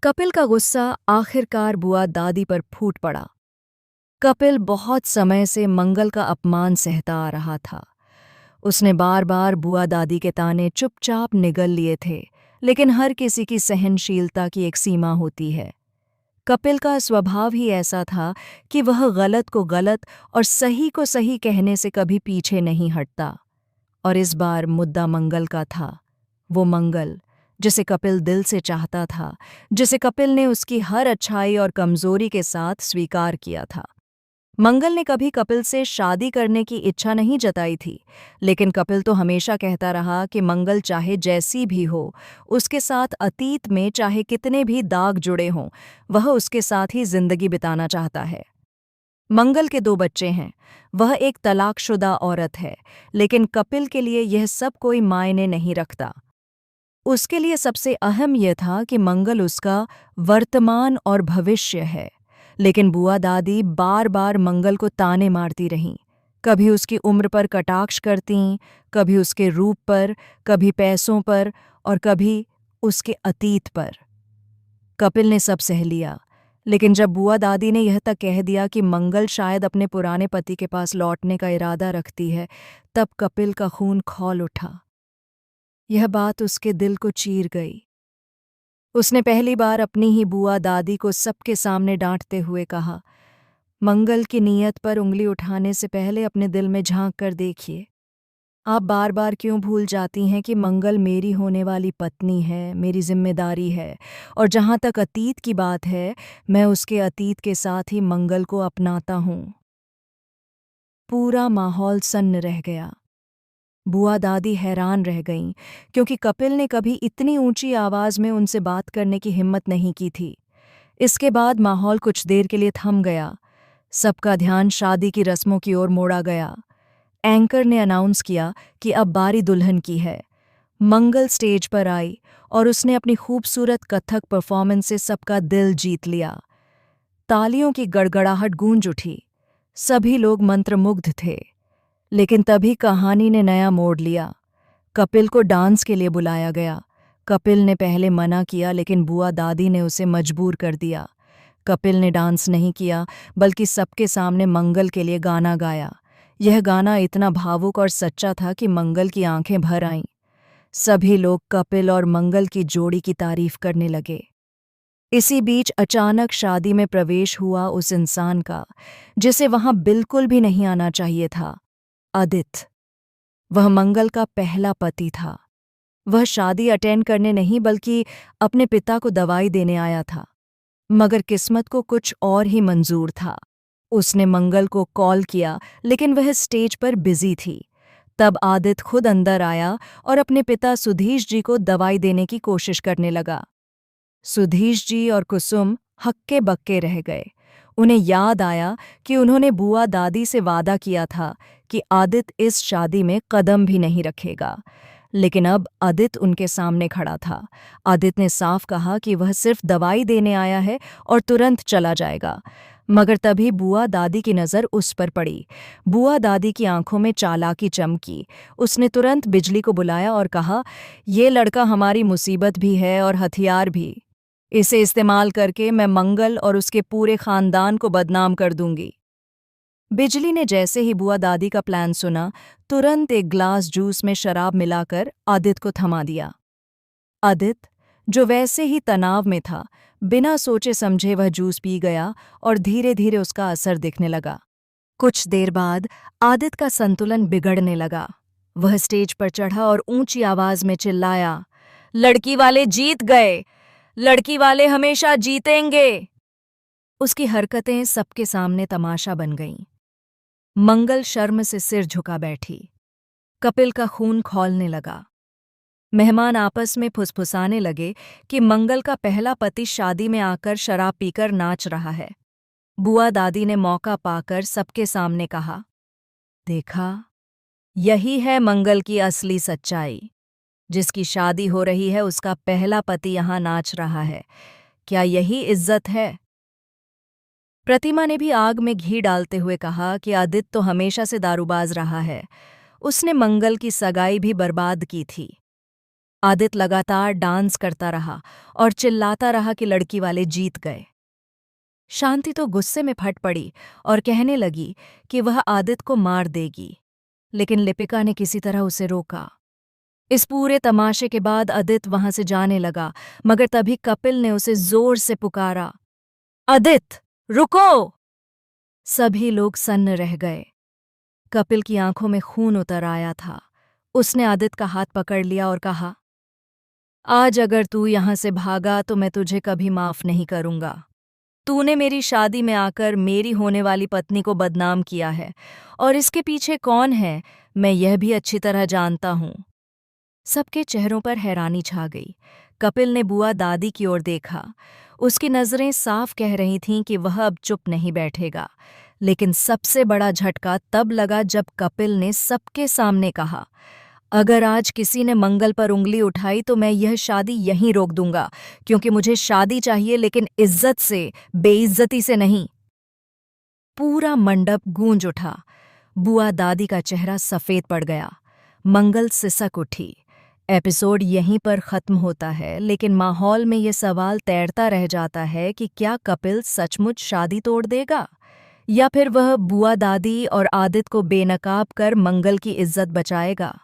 कपिल का गुस्सा आखिरकार बुआ दादी पर फूट पड़ा। कपिल बहुत समय से मंगल का अपमान सहता आ रहा था। उसने बार बार बुआ दादी के ताने चुपचाप निगल लिए थे, लेकिन हर किसी की सहनशीलता की एक सीमा होती है। कपिल का स्वभाव ही ऐसा था कि वह गलत को गलत और सही को सही कहने से कभी पीछे नहीं हटता। और इस बार मुद्दा मंगल का था। वो मंगल जिसे कपिल दिल से चाहता था, जिसे कपिल ने उसकी हर अच्छाई और कमजोरी के साथ स्वीकार किया था। मंगल ने कभी कपिल से शादी करने की इच्छा नहीं जताई थी, लेकिन कपिल तो हमेशा कहता रहा कि मंगल चाहे जैसी भी हो, उसके साथ अतीत में चाहे कितने भी दाग जुड़े हों, वह उसके साथ ही जिंदगी बिताना चाहता है। मंगल के 2 बच्चे हैं, वह एक तलाकशुदा औरत है, लेकिन कपिल के लिए यह सब कोई मायने नहीं रखता। उसके लिए सबसे अहम यह था कि मंगल उसका वर्तमान और भविष्य है। लेकिन बुआ दादी बार बार मंगल को ताने मारती रहीं। कभी उसकी उम्र पर कटाक्ष करतीं, कभी उसके रूप पर, कभी पैसों पर और कभी उसके अतीत पर। कपिल ने सब सह लिया, लेकिन जब बुआ दादी ने यह तक कह दिया कि मंगल शायद अपने पुराने पति के पास लौटने का इरादा रखती है, तब कपिल का खून खौल उठा। यह बात उसके दिल को चीर गई। उसने पहली बार अपनी ही बुआ दादी को सबके सामने डांटते हुए कहा, मंगल की नीयत पर उंगली उठाने से पहले अपने दिल में झांक कर देखिए। आप बार बार क्यों भूल जाती हैं कि मंगल मेरी होने वाली पत्नी है, मेरी जिम्मेदारी है, और जहाँ तक अतीत की बात है, मैं उसके अतीत के साथ ही मंगल को अपनाता हूँ। पूरा माहौल सन्न रह गया। बुआ दादी हैरान रह गईं, क्योंकि कपिल ने कभी इतनी ऊंची आवाज में उनसे बात करने की हिम्मत नहीं की थी। इसके बाद माहौल कुछ देर के लिए थम गया। सबका ध्यान शादी की रस्मों की ओर मोड़ा गया। एंकर ने अनाउंस किया कि अब बारी दुल्हन की है। मंगल स्टेज पर आई और उसने अपनी खूबसूरत कथक परफॉर्मेंस से सबका दिल जीत लिया। तालियों की गड़गड़ाहट गूंज उठी। सभी लोग मंत्रमुग्ध थे। लेकिन तभी कहानी ने नया मोड़ लिया। कपिल को डांस के लिए बुलाया गया। कपिल ने पहले मना किया, लेकिन बुआ दादी ने उसे मजबूर कर दिया। कपिल ने डांस नहीं किया, बल्कि सबके सामने मंगल के लिए गाना गाया। यह गाना इतना भावुक और सच्चा था कि मंगल की आंखें भर आईं। सभी लोग कपिल और मंगल की जोड़ी की तारीफ करने लगे। इसी बीच अचानक शादी में प्रवेश हुआ उस इंसान का, जिसे वहां बिल्कुल भी नहीं आना चाहिए था। आदित्य। वह मंगल का पहला पति था। वह शादी अटेंड करने नहीं, बल्कि अपने पिता को दवाई देने आया था। मगर किस्मत को कुछ और ही मंजूर था। उसने मंगल को कॉल किया, लेकिन वह स्टेज पर बिजी थी। तब आदित्य खुद अंदर आया और अपने पिता सुधीश जी को दवाई देने की कोशिश करने लगा। सुधीश जी और कुसुम हक्के बक्के रह गए। उन्हें याद आया कि उन्होंने बुआ दादी से वादा किया था कि आदित्य इस शादी में कदम भी नहीं रखेगा। लेकिन अब आदित्य उनके सामने खड़ा था। आदित्य ने साफ कहा कि वह सिर्फ दवाई देने आया है और तुरंत चला जाएगा। मगर तभी बुआ दादी की नज़र उस पर पड़ी। बुआ दादी की आंखों में चालाकी चमकी। उसने तुरंत बिजली को बुलाया और कहा, ये लड़का हमारी मुसीबत भी है और हथियार भी। इसे इस्तेमाल करके मैं मंगल और उसके पूरे खानदान को बदनाम कर दूंगी। बिजली ने जैसे ही बुआ दादी का प्लान सुना, तुरंत एक ग्लास जूस में शराब मिलाकर आदित्य को थमा दिया। आदित्य, जो वैसे ही तनाव में था, बिना सोचे समझे वह जूस पी गया और धीरे धीरे उसका असर दिखने लगा। कुछ देर बाद आदित्य का संतुलन बिगड़ने लगा। वह स्टेज पर चढ़ा और ऊंची आवाज में चिल्लाया, लड़की वाले जीत गए, लड़की वाले हमेशा जीतेंगे। उसकी हरकतें सबके सामने तमाशा बन गईं। मंगल शर्म से सिर झुका बैठी। कपिल का खून खौलने लगा। मेहमान आपस में फुसफुसाने लगे कि मंगल का पहला पति शादी में आकर शराब पीकर नाच रहा है। बुआ दादी ने मौका पाकर सबके सामने कहा, देखा, यही है मंगल की असली सच्चाई। जिसकी शादी हो रही है उसका पहला पति यहां नाच रहा है। क्या यही इज्जत है? प्रतिमा ने भी आग में घी डालते हुए कहा कि आदित्य तो हमेशा से दारूबाज रहा है। उसने मंगल की सगाई भी बर्बाद की थी। आदित्य लगातार डांस करता रहा और चिल्लाता रहा कि लड़की वाले जीत गए। शांति तो गुस्से में फट पड़ी और कहने लगी कि वह आदित्य को मार देगी, लेकिन लिपिका ने किसी तरह उसे रोका। इस पूरे तमाशे के बाद आदित्य वहां से जाने लगा, मगर तभी कपिल ने उसे जोर से पुकारा, आदित्य रुको! सभी लोग सन्न रह गए। कपिल की आंखों में खून उतर आया था। उसने आदित्य का हाथ पकड़ लिया और कहा, आज अगर तू यहां से भागा तो मैं तुझे कभी माफ नहीं करूंगा। तूने मेरी शादी में आकर मेरी होने वाली पत्नी को बदनाम किया है, और इसके पीछे कौन है मैं यह भी अच्छी तरह जानता हूं। सबके चेहरों पर हैरानी छा गई। कपिल ने बुआ दादी की ओर देखा। उसकी नजरें साफ कह रही थीं कि वह अब चुप नहीं बैठेगा। लेकिन सबसे बड़ा झटका तब लगा जब कपिल ने सबके सामने कहा, अगर आज किसी ने मंगल पर उंगली उठाई तो मैं यह शादी यहीं रोक दूंगा, क्योंकि मुझे शादी चाहिए, लेकिन इज्जत से, बेइज्जती से नहीं। पूरा मंडप गूंज उठा। बुआ दादी का चेहरा सफेद पड़ गया। मंगल सिसक उठी। एपिसोड यहीं पर खत्म होता है, लेकिन माहौल में ये सवाल तैरता रह जाता है कि क्या कपिल सचमुच शादी तोड़ देगा, या फिर वह बुआ दादी और आदित्य को बेनकाब कर मंगल की इज्जत बचाएगा।